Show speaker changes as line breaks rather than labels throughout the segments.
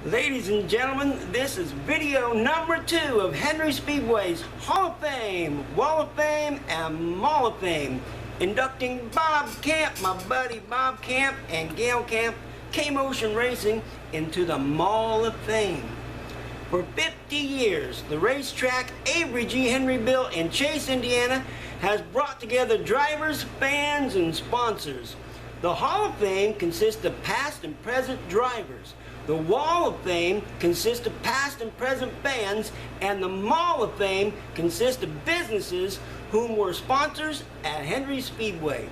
Ladies and gentlemen, this is video number 2 of Henry Speedway's Hall of Fame, Wall of Fame, and Mall of Fame, inducting Bob Kamp, my buddy Bob Kamp and Gayle Kamp, K-Motion Racing, into the Mall of Fame. For 50 years, the racetrack Avery G. Henry built in Chase, Indiana, has brought together drivers, fans, and sponsors. The Hall of Fame consists of past and present drivers. The Wall of Fame consists of past and present fans, and the Mall of Fame consists of businesses whom were sponsors at Henry Speedway.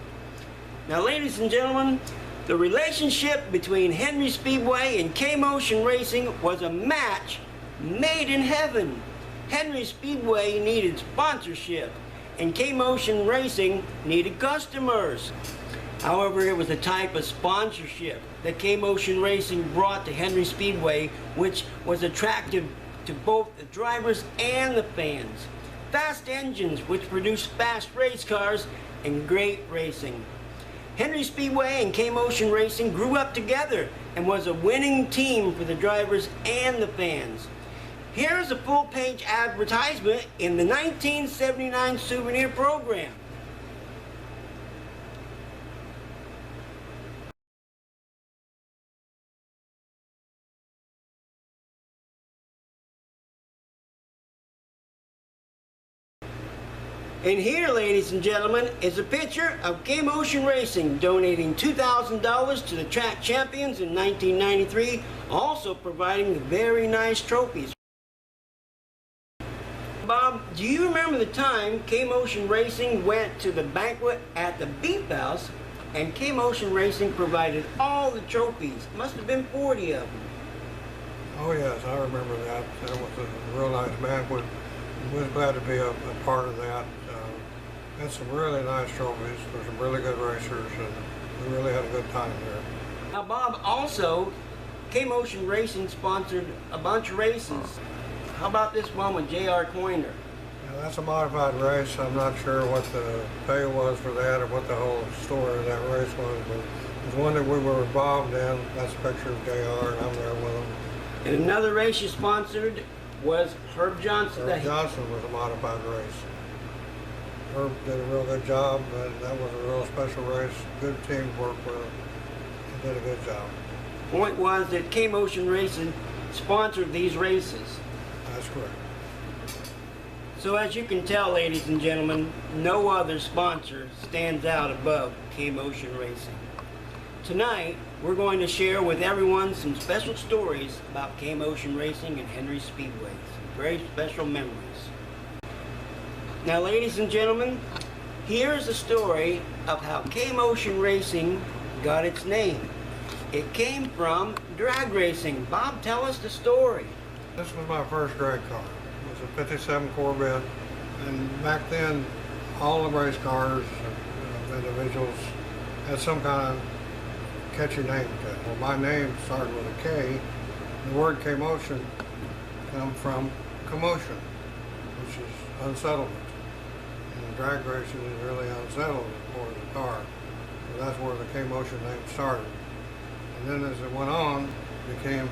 Now, ladies and gentlemen, the relationship between Henry Speedway and K-Motion Racing was a match made in heaven. Henry Speedway needed sponsorship, and K-Motion Racing needed customers. However, it was the type of sponsorship that K-Motion Racing brought to Henry Speedway which was attractive to both the drivers and the fans. Fast engines which produced fast race cars and great racing. Henry Speedway and K-Motion Racing grew up together and was a winning team for the drivers and the fans. Here's a full-page advertisement in the 1979 souvenir program. And here, ladies and gentlemen, is a picture of K-Motion Racing donating $2,000 to the track champions in 1993, also providing the very nice trophies. Bob, do you remember the time K-Motion Racing went to the banquet at the Beef House and K-Motion Racing provided all the trophies? Must have been 40 of them.
Oh yes, I remember that. That was a real nice banquet. We was glad to be a part of that. Had some really nice trophies for some really good racers, and we really had a good time there.
Now, Bob, also, K-Motion Racing sponsored a bunch of races. How about this one with J.R. Coiner?
Yeah, that's a modified race. I'm not sure what the pay was for that or what the whole story of that race was, but it was one that we were involved in. That's a picture of J.R. and I'm there with him.
And another race you sponsored was Herb Johnson.
Herb Johnson was a modified race. Herb did a real good job, and that was a real special race. Good team work with him. He did a good job.
Point was that K-Motion Racing sponsored these races.
That's correct.
So as you can tell, ladies and gentlemen, no other sponsor stands out above K-Motion Racing. Tonight, we're going to share with everyone some special stories about K-Motion Racing and Henry Speedway. Some very special memories. Now, ladies and gentlemen, here's a story of how K-Motion Racing got its name. It came from drag racing. Bob, tell us the story.
This was my first drag car. It was a 57 Corvette, and back then, all the race cars, individuals, had some kind of catchy name to it. Well, my name started with a K. The word K-Motion comes from commotion, which is unsettlement. And drag racing is really unsettled for the car. So that's where the K-Motion name started. And then as it went on, it became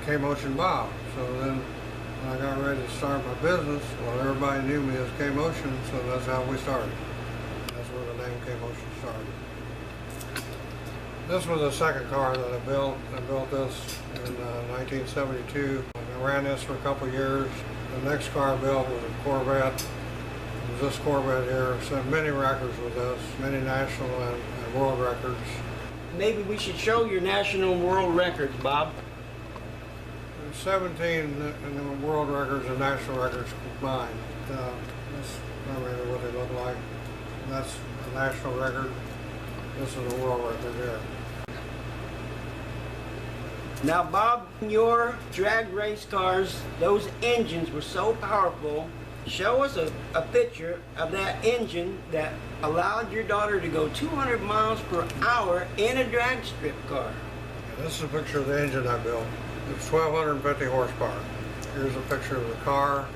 K-Motion Bob. So then when I got ready to start my business, well, everybody knew me as K-Motion, so that's how we started. That's where the name K-Motion started. This was the second car that I built. I built this in 1972. I ran this for a couple of years. The next car I built was a Corvette. It was this Corvette here. Set many records with this, many national and world records.
Maybe we should show your national and world records, Bob.
There's 17 in the world records and national records combined. That's not really what they look like. That's a national record. This is a world record here.
Now, Bob, your drag race cars, those engines were so powerful. Show us a picture of that engine that allowed your daughter to go 200 miles per hour in a drag strip car.
Yeah, this is a picture of the engine I built. It's 1,250 horsepower. Here's a picture of the car.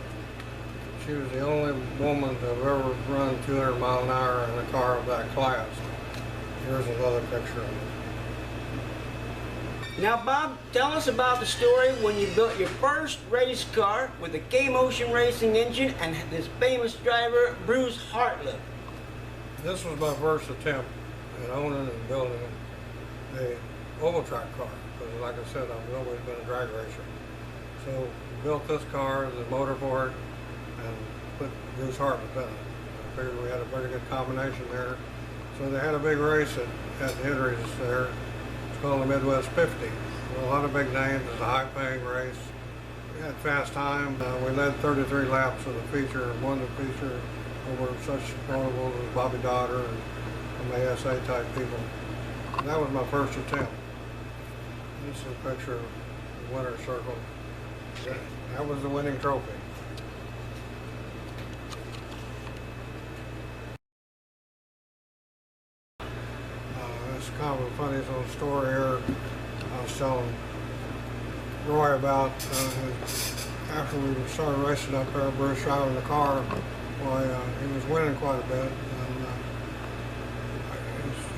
She was the only woman to have ever run 200 miles an hour in a car of that class. Here's another picture of it.
Now, Bob, tell us about the story when you built your first race car with a K-Motion racing engine and this famous driver, Bruce Hartley.
This was my first attempt at owning and building a oval track car, because like I said, I've always been a drag racer. So we built this car, the motor for it, and put Bruce Hartley in it. I figured we had a pretty good combination there. So they had a big race at Henry's there. It's called the Midwest 50. With a lot of big names. It's a high-paying race. We had fast time. We led 33 laps of the feature and won the feature over such notables as Bobby Dotter and some ASA type people. And that was my first attempt. This is a picture of the winner's circle. That was the winning trophy. It's kind of a funny little story here. I was telling Roy about after we started racing up there, Bruce driving the car. Well, he was winning quite a bit, and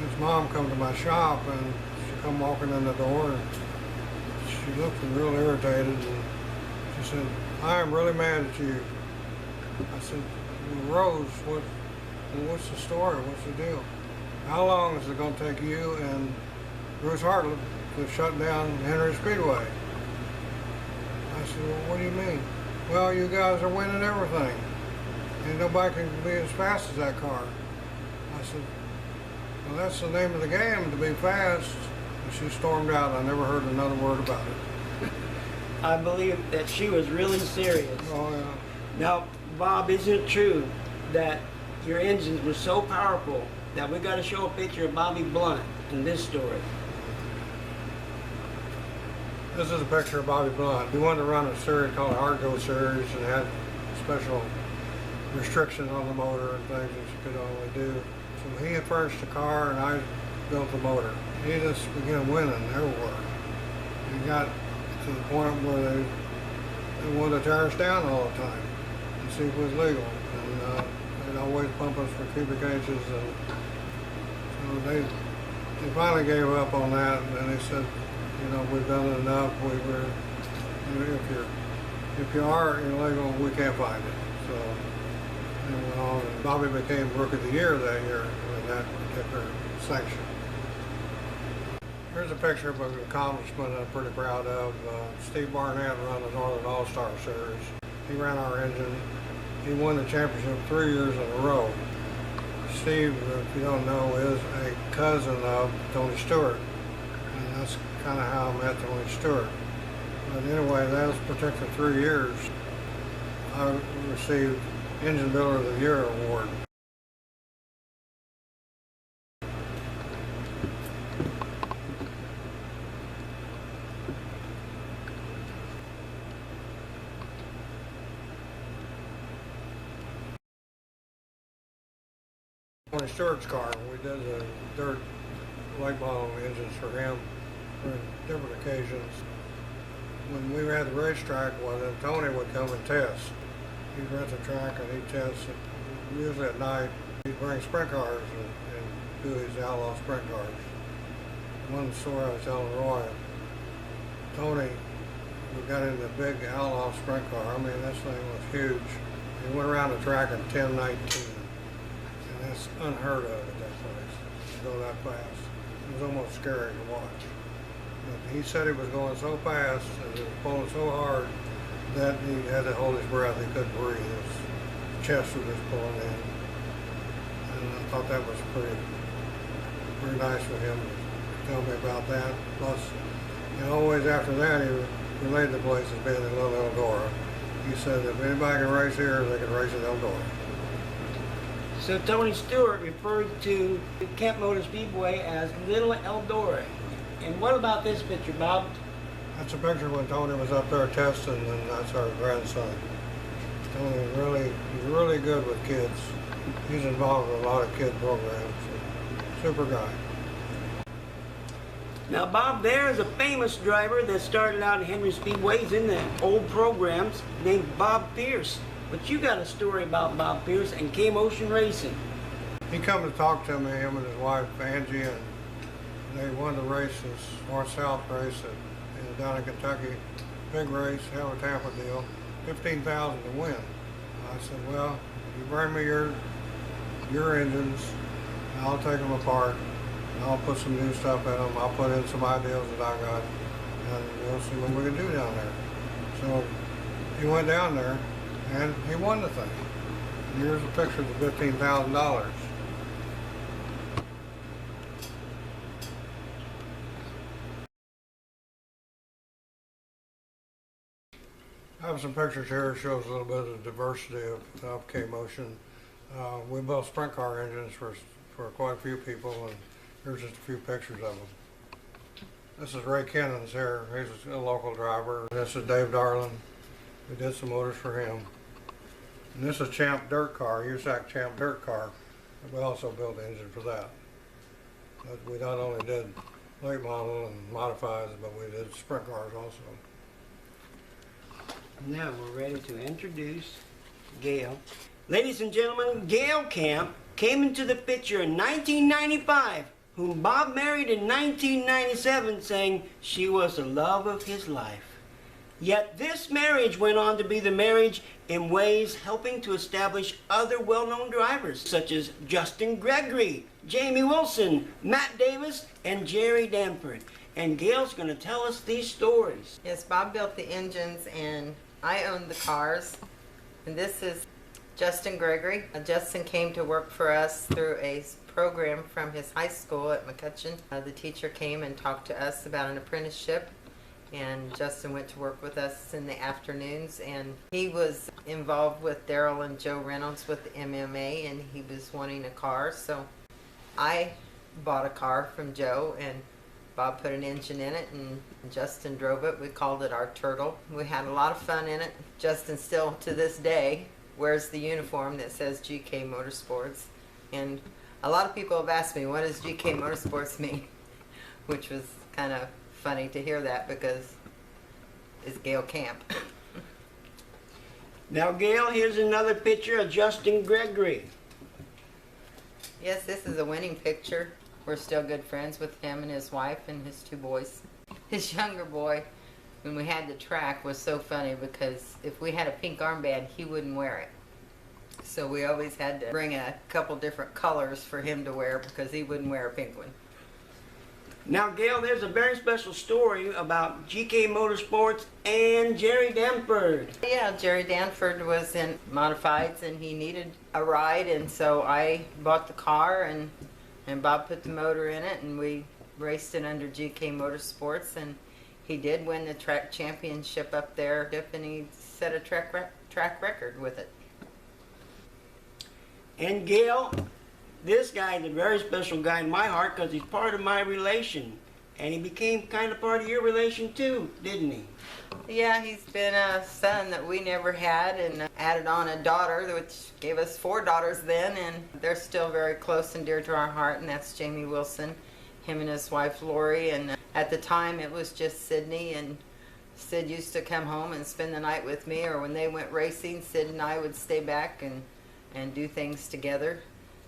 his mom come to my shop, and she come walking in the door, and she looked real irritated, and she said, "I am really mad at you." I said, "Well, Rose, what's the story? What's the deal? How long is it going to take you and Bruce Hartley to shut down Henry Speedway?" I said, "Well, what do you mean?" "Well, you guys are winning everything, and nobody can be as fast as that car." I said, "Well, that's the name of the game, to be fast." And she stormed out. I never heard another word about it.
I believe that she was really serious.
Oh, yeah.
Now, Bob, isn't it true that your engines were so powerful that we got to show a picture of Bobby Blunt in this story?
This is a picture of Bobby Blunt. He wanted to run a series called the Argo Series and had special restrictions on the motor and things that you could only do. So he had furnished the car and I built the motor. He just began winning everywhere. He got to the point where they wanted to tear us down all the time and see if it was legal. And they'd always pump us for cubic inches. And so they finally gave up on that, and they said, "You know, we've done it enough. If you are illegal, we can't find it." So they went on, and Bobby became Rookie of the Year that year in that particular section. Here's a picture of an accomplishment I'm pretty proud of. Steve Barnett ran the Northern All-Star Series. He ran our engine. He won the championship 3 years in a row. Steve, if you don't know, is a cousin of Tony Stewart, and that's kind of how I met Tony Stewart. But anyway, those particular 3 years, I received Engine Builder of the Year award. Tony Stewart's car, we did the dirt lake model engines for him for different occasions. When we were at the racetrack, well, then Tony would come and test. He'd rent the track and he'd test it. Usually at night, he'd bring sprint cars and do his outlaw sprint cars. One story I was telling Roy, Tony, we got in the big outlaw sprint car. I mean, this thing was huge. He went around the track in 10:19. That's unheard of at that place, to go that fast. It was almost scary to watch. But he said he was going so fast and he was pulling so hard that he had to hold his breath. He couldn't breathe. His chest was just pulling in. And I thought that was pretty nice for him to tell me about that. Plus, and always after that, he relayed the place as being in Little Eldora. He said if anybody can race here, they can race at Eldora.
So Tony Stewart referred to Kamp Motor Speedway as Little Eldora. And what about this picture, Bob?
That's a picture when Tony was up there testing, and that's our grandson. Tony is really good with kids. He's involved in a lot of kid programs. Super guy.
Now, Bob, there is a famous driver that started out in Henry Speedways in the old programs named Bob Pierce. But you got a story about Bob Pierce and K-Motion Racing.
He come to talk to me, him and his wife Angie, and They won the race, this north-south race down in Kentucky. Big race, hell of a Tampa deal. $15,000 to win. I said, well, you bring me your engines, and I'll take them apart. And I'll put some new stuff in them. I'll put in some ideas that I got, and we'll see what we can do down there. So he went down there, and he won the thing. And here's a picture of the $15,000. I have some pictures here that shows a little bit of the diversity of K-Motion. We built sprint car engines for quite a few people, and here's just a few pictures of them. This is Ray Kennons here. He's a local driver. This is Dave Darlin. We did some motors for him. And this is Champ Dirt Car, USAC Champ Dirt Car. We also built the engine for that. But we not only did late model and modifieds, but we did sprint cars also.
Now we're ready to introduce Gayle. Ladies and gentlemen, Gayle Kamp came into the picture in 1995, whom Bob married in 1997, saying she was the love of his life. Yet this marriage went on to be the marriage in ways helping to establish other well-known drivers, such as Justin Gregory, Jamie Wilson, Matt Davis, and Jerry Danford. And Gayle's going to tell us these stories.
Yes, Bob built the engines and I owned the cars. And this is Justin Gregory. Justin came to work for us through a program from his high school at McCutcheon. The teacher came and talked to us about an apprenticeship, and Justin went to work with us in the afternoons, and he was involved with Daryl and Joe Reynolds with the MMA, and he was wanting a car, so I bought a car from Joe, and Bob put an engine in it, and Justin drove it. We called it our Turtle. We had a lot of fun in it. Justin still, to this day, wears the uniform that says GK Motorsports. And a lot of people have asked me, what does GK Motorsports mean? Which was kind of funny to hear that, because it's Gayle Kamp.
Now, Gayle, here's another picture of Justin Gregory.
Yes, this is a winning picture. We're still good friends with him and his wife and his two boys. His younger boy, when we had the track, was so funny because if we had a pink armband, he wouldn't wear it. So we always had to bring a couple different colors for him to wear because he wouldn't wear a pink one.
Now, Gayle, there's a very special story about GK Motorsports and Jerry Danford.
Yeah, Jerry Danford was in modifieds and he needed a ride, and so I bought the car and Bob put the motor in it, and we raced it under GK Motorsports, and he did win the track championship up there, and he set a track record with it.
And Gayle, this guy is a very special guy in my heart because he's part of my relation. And he became kind of part of your relation too, didn't he?
Yeah, he's been a son that we never had, and added on a daughter, which gave us 4 daughters then, and they're still very close and dear to our heart, and that's Jamie Wilson, him and his wife Lori. And at the time it was just Sydney, and Sid used to come home and spend the night with me, or when they went racing, Sid and I would stay back and do things together.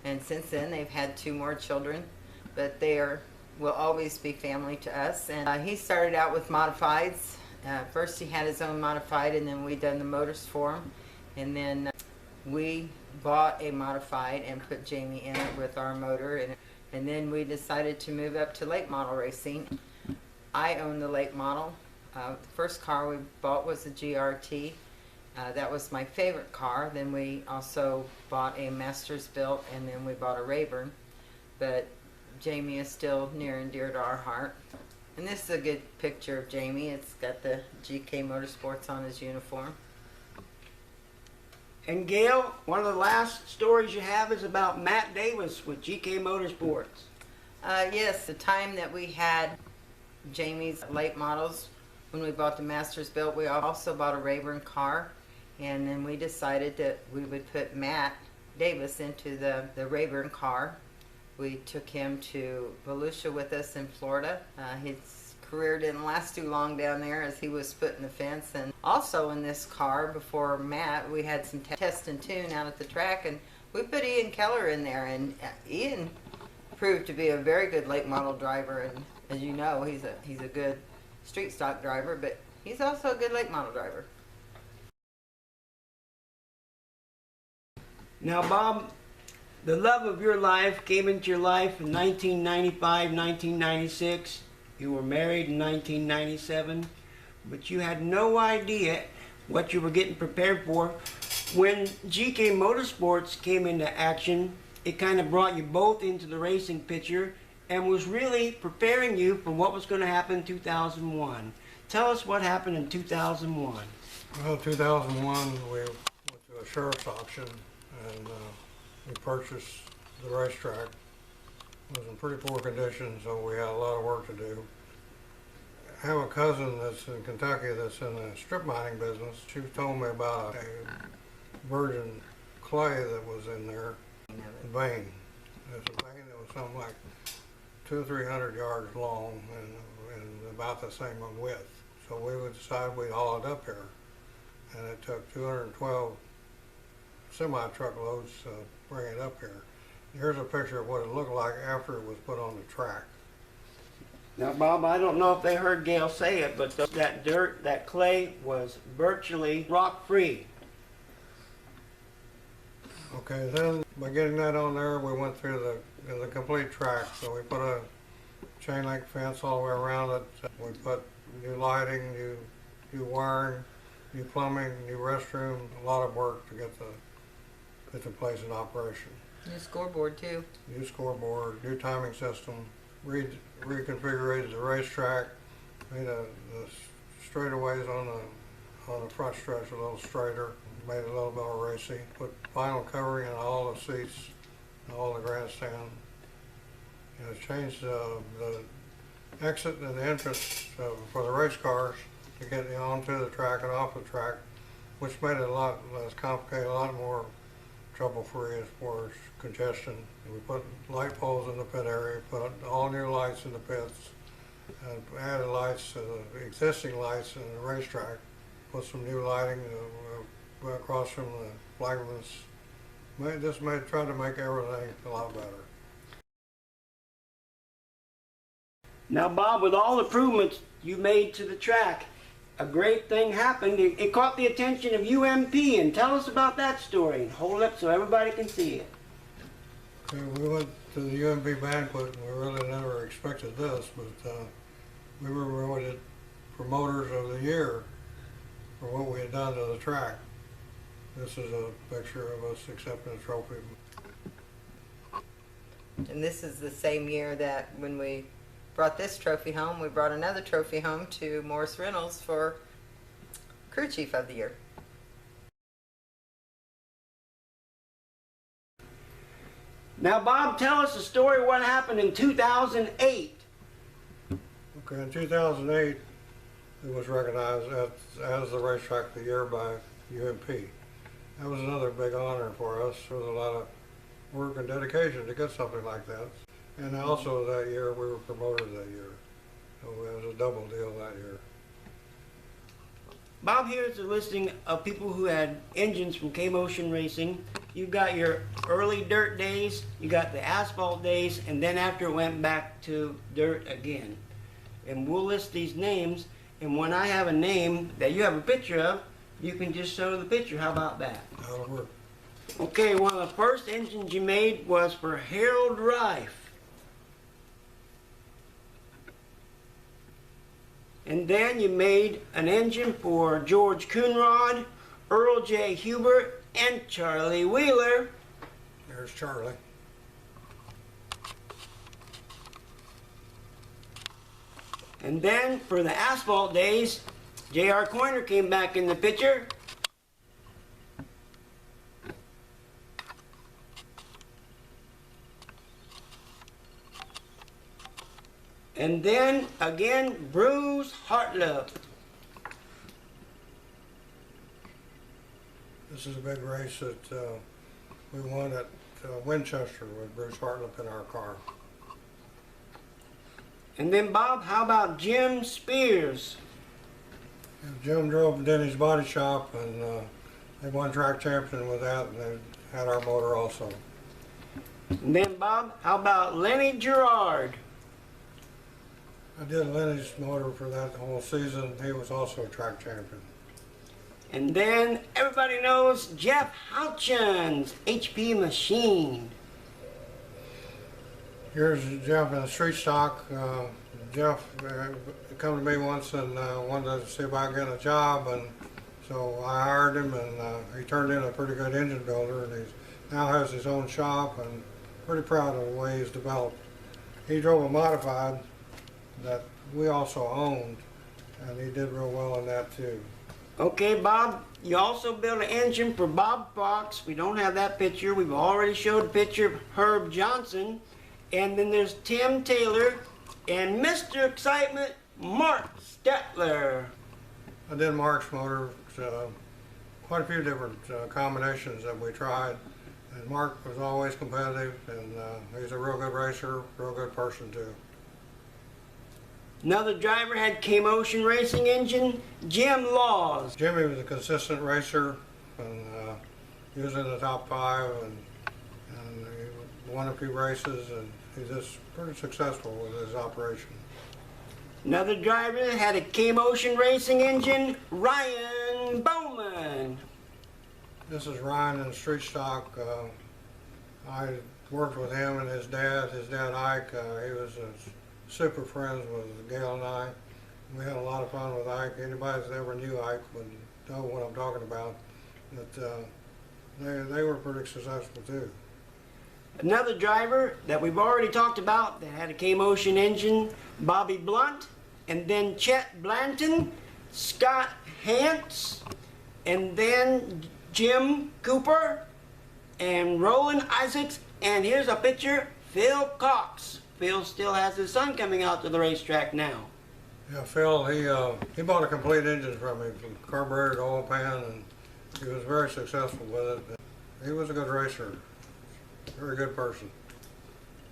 And since then they've had 2 more children, but will always be family to us. And he started out with modifieds. First he had his own modified, and then we done the motors for him. And then we bought a modified and put Jamie in it with our motor. And then we decided to move up to late model racing. I own the late model. The first car we bought was a GRT. That was my favorite car. Then we also bought a Masters built, and then we bought a Rayburn. But Jamie is still near and dear to our heart. And this is a good picture of Jamie. It's got the GK Motorsports on his uniform.
And Gayle, one of the last stories you have is about Matt Davis with GK Motorsports.
Yes, the time that we had Jamie's late models, when we bought the Masters built, we also bought a Rayburn car. And then we decided that we would put Matt Davis into the Rayburn car. We took him to Volusia with us in Florida. His career didn't last too long down there as he was putting the fence. And also in this car, before Matt, we had some test and tune out at the track, and we put Ian Keller in there. And Ian proved to be a very good late model driver, and as you know, he's a good street stock driver, but he's also a good late model driver.
Now, Bob, the love of your life came into your life in 1995, 1996. You were married in 1997, but you had no idea what you were getting prepared for. When GK Motorsports came into action, it kind of brought you both into the racing picture and was really preparing you for what was going to happen in 2001. Tell us what happened in 2001.
Well, 2001, we went to a sheriff's auction and we purchased the racetrack. It was in pretty poor condition, so we had a lot of work to do. I have a cousin that's in Kentucky that's in the strip mining business. She told me about a virgin clay that was in there, a vein. There's a vein that was something like 200 or 300 yards long and about the same in width. So we would decide we'd haul it up here. And it took 212 semi-truckloads to bring it up here. Here's a picture of what it looked like after it was put on the track.
Now, Bob, I don't know if they heard Gayle say it, but that dirt, that clay was virtually rock-free.
Okay, then by getting that on there, we went through the complete track. So we put a chain link fence all the way around it. We put new lighting, new wiring, new plumbing, new restroom, a lot of work to get the place in operation.
New scoreboard too.
New scoreboard, new timing system, reconfigured the racetrack, made the straightaways on the front stretch a little straighter, made it a little more racy, put vinyl covering in all the seats, all the grandstand. Changed the exit and the entrance for the race cars to get onto the track and off the track, which made it a lot less complicated, a lot more trouble-free as far as congestion. We put light poles in the pit area, put all new lights in the pits, and added lights to the existing lights in the racetrack, put some new lighting across from the flagmans. Tried to make everything a lot better.
Now, Bob, with all the improvements you made to the track, a great thing happened. It caught the attention of UMP, and tell us about that story. Hold it up so everybody can see it.
Okay, we went to the UMP banquet, and we really never expected this, but we were voted Promoters of the Year for what we had done to the track. This is a picture of us accepting a trophy.
And this is the same year that when we brought this trophy home, we brought another trophy home to Morris Reynolds for Crew Chief of the Year.
Now, Bob, tell us the story of what happened in 2008.
Okay, in 2008, it was recognized as the Racetrack of the Year by UMP. That was another big honor for us. There was a lot of work and dedication to get something like that. And also that year, we were promoters that year. So it was a double deal that year.
Bob, here's a listing of people who had engines from K-Motion Racing. You've got your early dirt days, you got the asphalt days, and then after it went back to dirt again. And we'll list these names, and when I have a name that you have a picture of, you can just show the picture. How about that?
That'll work.
Okay, one of the first engines you made was for Harold Rife. And then you made an engine for George Coonrod, Earl J. Hubert, and Charlie Wheeler.
There's Charlie.
And then for the asphalt days, J.R. Coyner came back in the picture. And then again, Bruce Hartlove.
This is a big race that we won at Winchester with Bruce Hartlove in our car.
And then Bob, how about Jim Spears?
And Jim drove Denny's Body Shop, and they won track champion with that, and they had our motor also.
And then, Bob, how about Lenny Gerard?
I did Lenny's motor for that whole season. He was also a track champion.
And then everybody knows Jeff Houchins, HP Machine.
Here's Jeff in a street stock. Jeff come to me once and wanted to see if I could get a job, and so I hired him, and he turned in a pretty good engine builder, and he now has his own shop, and pretty proud of the way he's developed. He drove a modified that we also owned, and he did real well in that too.
Okay, Bob, you also built an engine for Bob Fox. We don't have that picture. We've already showed a picture of Herb Johnson. And then there's Tim Taylor and Mr. Excitement, Mark Stetler.
I did Mark's motor, quite a few different combinations that we tried. And Mark was always competitive, and he's a real good racer, real good person too.
Another driver had K-Motion Racing engine, Jim Laws.
Jimmy was a consistent racer, and he was in the top 5, and he won a few races, and he's just pretty successful with his operation.
Another driver had a K-Motion Racing engine, Ryan Bowman.
This is Ryan in street stock. I worked with him and his dad Ike. He was super friends with Gayle and I. We had a lot of fun with Ike. Anybody that ever knew Ike would know what I'm talking about. But they were pretty successful too.
Another driver that we've already talked about that had a K-Motion engine, Bobby Blunt, and then Chet Blanton, Scott Hance, and then Jim Cooper, and Roland Isaacs, and here's a picture, Phil Cox. Phil still has his son coming out to the racetrack now.
Yeah, Phil, he bought a complete engine from me, from carburetor to oil pan, and he was very successful with it. He was a good racer, very good person.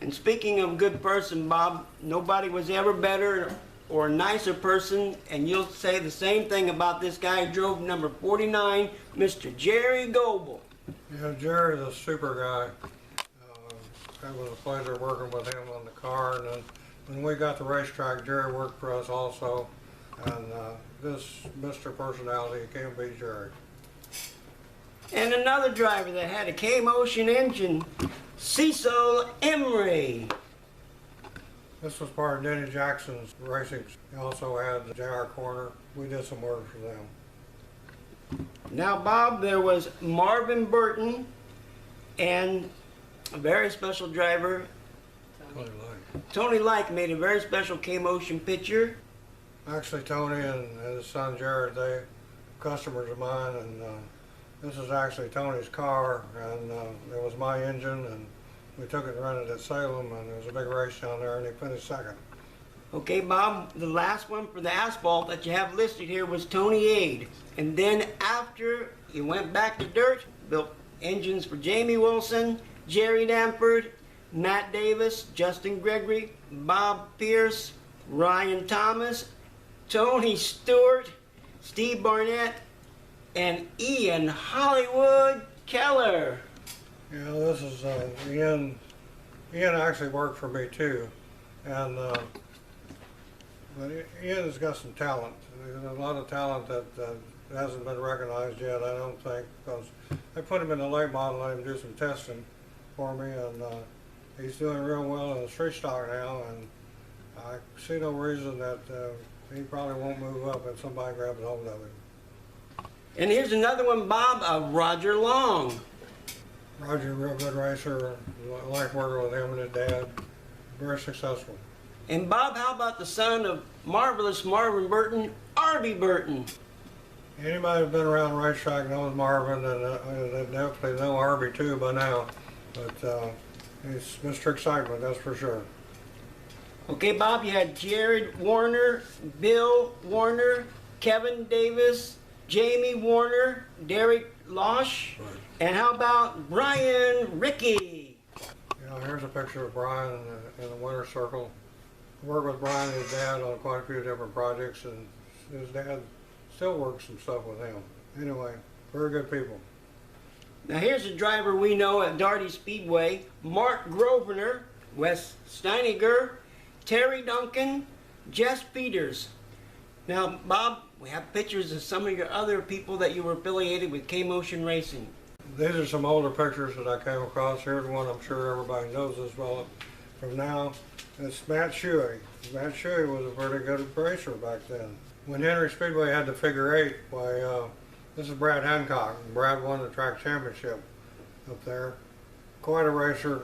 And speaking of good person, Bob, nobody was ever better or a nicer person, and you'll say the same thing about this guy who drove number 49, Mr. Jerry Goebel.
Yeah, Jerry's a super guy. It was a pleasure working with him on the car, and then when we got the racetrack, Jerry worked for us also, and this Mr. Personality can't beat Jerry.
And another driver that had a K-Motion engine, Cecil Emery.
This was part of Denny Jackson's racing. He also had the JR Corner. We did some work for them.
Now, Bob, there was Marvin Burton and a very special driver, Tony Like, made a very special K-Motion picture.
Actually, Tony and his son Jared, they customers of mine, and this is actually Tony's car, and it was my engine, and we took it and rented at Salem, and there was a big race down there, and he finished second.
Okay, Bob, the last one for the asphalt that you have listed here was Tony Ade. And then after you went back to dirt, built engines for Jamie Wilson, Jerry Danford, Matt Davis, Justin Gregory, Bob Pierce, Ryan Thomas, Tony Stewart, Steve Barnett, and Ian Hollywood Keller.
Yeah, this is Ian. Ian actually worked for me too, and but Ian's got some talent. There's a lot of talent that hasn't been recognized yet, I don't think, because I put him in the late model, let him do some testing for me, and he's doing real well in the street stock now, and I see no reason that he probably won't move up if somebody grabs hold of him.
And here's another one, Bob, of Roger Long.
Roger, a real good racer. I like working with him and his dad. Very successful.
And Bob, how about the son of marvelous Marvin Burton, Arby Burton?
Anybody who's been around the racetrack knows Marvin, and they definitely know Arby too by now. But he's Mr. Excitement, that's for sure.
Okay, Bob, you had Jared Warner, Bill Warner, Kevin Davis, Jamie Warner, Derek Losh,
Right.
And how about Brian Rickey?
You know, here's a picture of Brian in the winner's circle. I worked with Brian and his dad on quite a few different projects, and his dad still works some stuff with him. Anyway, very good people.
Now here's a driver we know at Darty Speedway: Mark Grosvenor, Wes Steiniger, Terry Duncan, Jess Peters. Now, Bob, we have pictures of some of your other people that you were affiliated with K-Motion Racing.
These are some older pictures that I came across. Here's one I'm sure everybody knows as well from now. It's Matt Shuey. Matt Shuey was a pretty good racer back then. When Henry Speedway had the figure 8, why, this is Brad Hancock. Brad won the track championship up there. Quite a racer,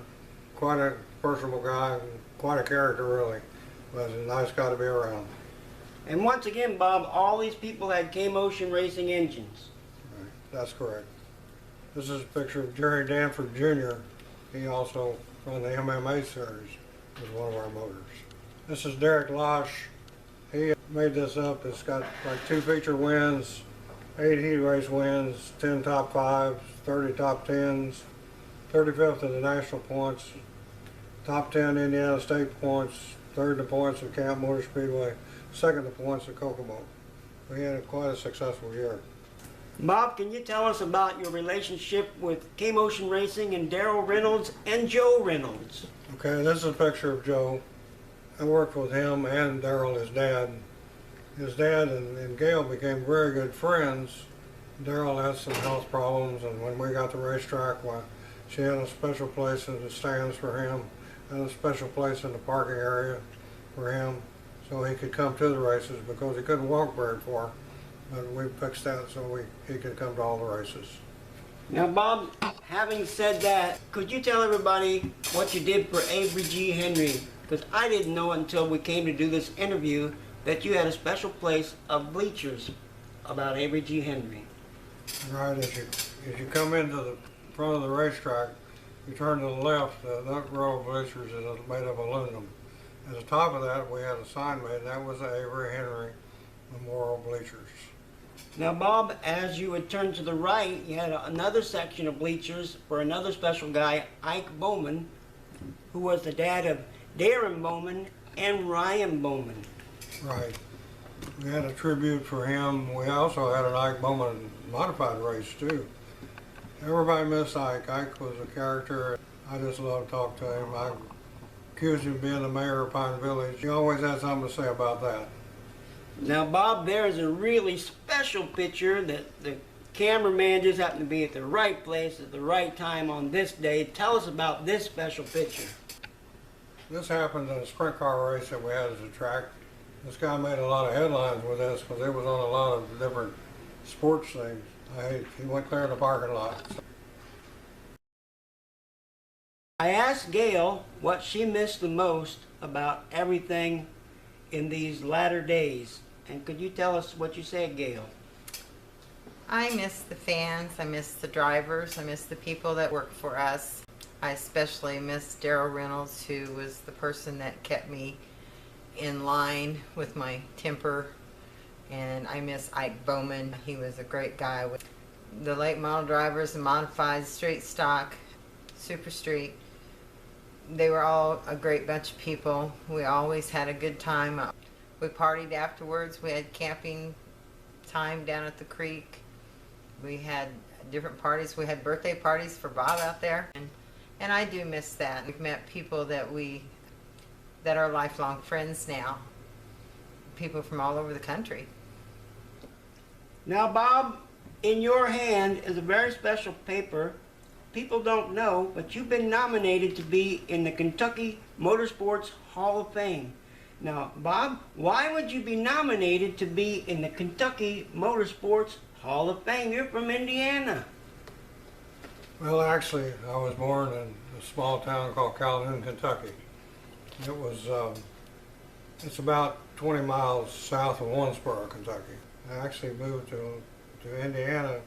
quite a personable guy, quite a character really. Was a nice guy to be around.
And once again, Bob, all these people had K-Motion Racing engines.
Right. That's correct. This is a picture of Jerry Danford Jr. He also ran the MMA series with one of our motors. This is Derek Losh. He made this up. It's got like 2 feature wins, 8 heat race wins, 10 top 5s, 30 top 10s, 35th in the national points, top 10 Indiana State points, 3rd in points at Kamp Motor Speedway, 2nd in points at Kokomo. We had quite a successful year.
Bob, can you tell us about your relationship with K-Motion Racing and Darrell Reynolds and Joe Reynolds?
Okay, this is a picture of Joe. I worked with him and Darrell, his dad. His dad and Gayle became very good friends. Darrell had some health problems, and when we got the racetrack, well, she had a special place in the stands for him, and a special place in the parking area for him, so he could come to the races because he couldn't walk very far. But we fixed that so he could come to all the races.
Now, Bob, having said that, could you tell everybody what you did for Avery G. Henry? Because I didn't know until we came to do this interview that you had a special place of bleachers about Avery G. Henry.
Right, as you come into the front of the racetrack, you turn to the left, that row of bleachers is made of aluminum. At the top of that, we had a sign made, and that was the Avery Henry Memorial Bleachers.
Now, Bob, as you would turn to the right, you had another section of bleachers for another special guy, Ike Bowman, who was the dad of Darren Bowman and Ryan Bowman.
Right. We had a tribute for him. We also had an Ike Bowman modified race, too. Everybody missed Ike. Ike was a character. I just loved to talk to him. I accused him of being the mayor of Pine Village. He always had something to say about that.
Now, Bob, there is a really special picture that the cameraman just happened to be at the right place at the right time on this day. Tell us about this special picture.
This happened in a sprint car race that we had at the track. This guy made a lot of headlines with this because it was on a lot of different sports things. He went clear in the parking lot.
I asked Gayle what she missed the most about everything in these latter days. And could you tell us what you said, Gayle?
I miss the fans, I miss the drivers, I miss the people that work for us. I especially miss Darrell Reynolds, who was the person that kept me in line with my temper. And I miss Ike Bowman. He was a great guy. With the late model drivers and modified street stock, super street, they were all a great bunch of people. We always had a good time. We partied afterwards. We had camping time down at the creek. We had different parties. We had birthday parties for Bob out there. And I do miss that. We've met people that are lifelong friends now. People from all over the country.
Now, Bob, in your hand is a very special paper. People don't know, but you've been nominated to be in the Kentucky Motorsports Hall of Fame. Now, Bob, why would you be nominated to be in the Kentucky Motorsports Hall of Fame? You're from Indiana.
Well, actually, I was born in a small town called Calhoun, Kentucky. It was, it's about 20 miles south of Owensboro, Kentucky. I actually moved to Indiana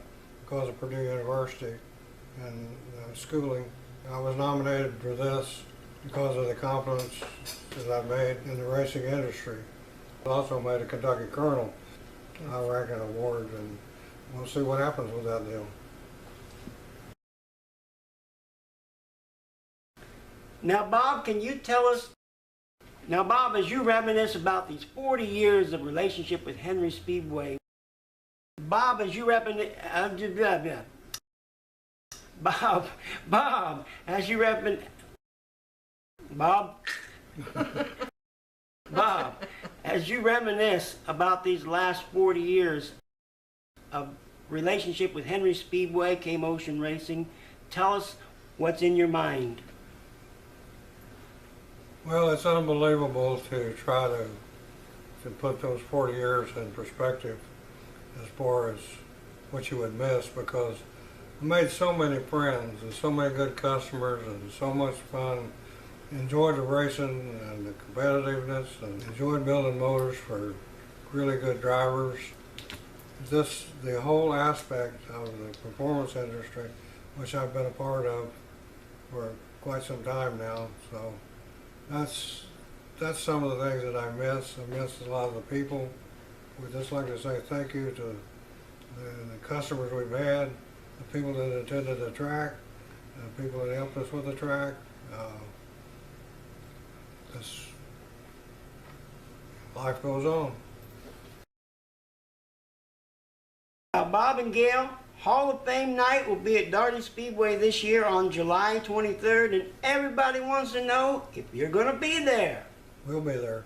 because of Purdue University and schooling. I was nominated for this because of the confidence that I made in the racing industry. I also made a Kentucky Colonel ranking award, and we'll see what happens with that deal.
Now, Bob, can you tell us, now, Bob, as you reminisce about these 40 years of relationship with Henry Speedway, Bob, as you reminisce, Bob, as you Bob, Bob, as you reminisce about these last 40 years of relationship with Henry Speedway, K-Motion Racing, tell us what's in your mind.
Well, it's unbelievable to try to put those 40 years in perspective as far as what you would miss, because I made so many friends and so many good customers and so much fun. Enjoyed the racing and the competitiveness and enjoyed building motors for really good drivers. The whole aspect of the performance industry, which I've been a part of for quite some time now. So that's some of the things that I miss. I miss a lot of the people. We'd just like to say thank you to the customers we've had, the people that attended the track, the people that helped us with the track. Life goes on.
Now, Bob and Gayle, Hall of Fame night will be at Darty Speedway this year on July 23rd, and everybody wants to know if you're going to be there.
We'll be there.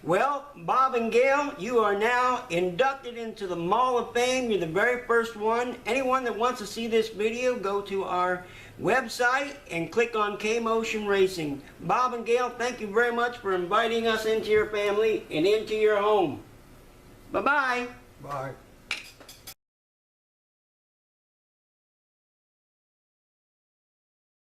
Well, Bob and Gayle, you are now inducted into the Mall of Fame. You're the very first one. Anyone that wants to see this video, go to our website and click on K-Motion Racing. Bob and Gayle, thank you very much for inviting us into your family and into your home. Bye-bye.
Bye.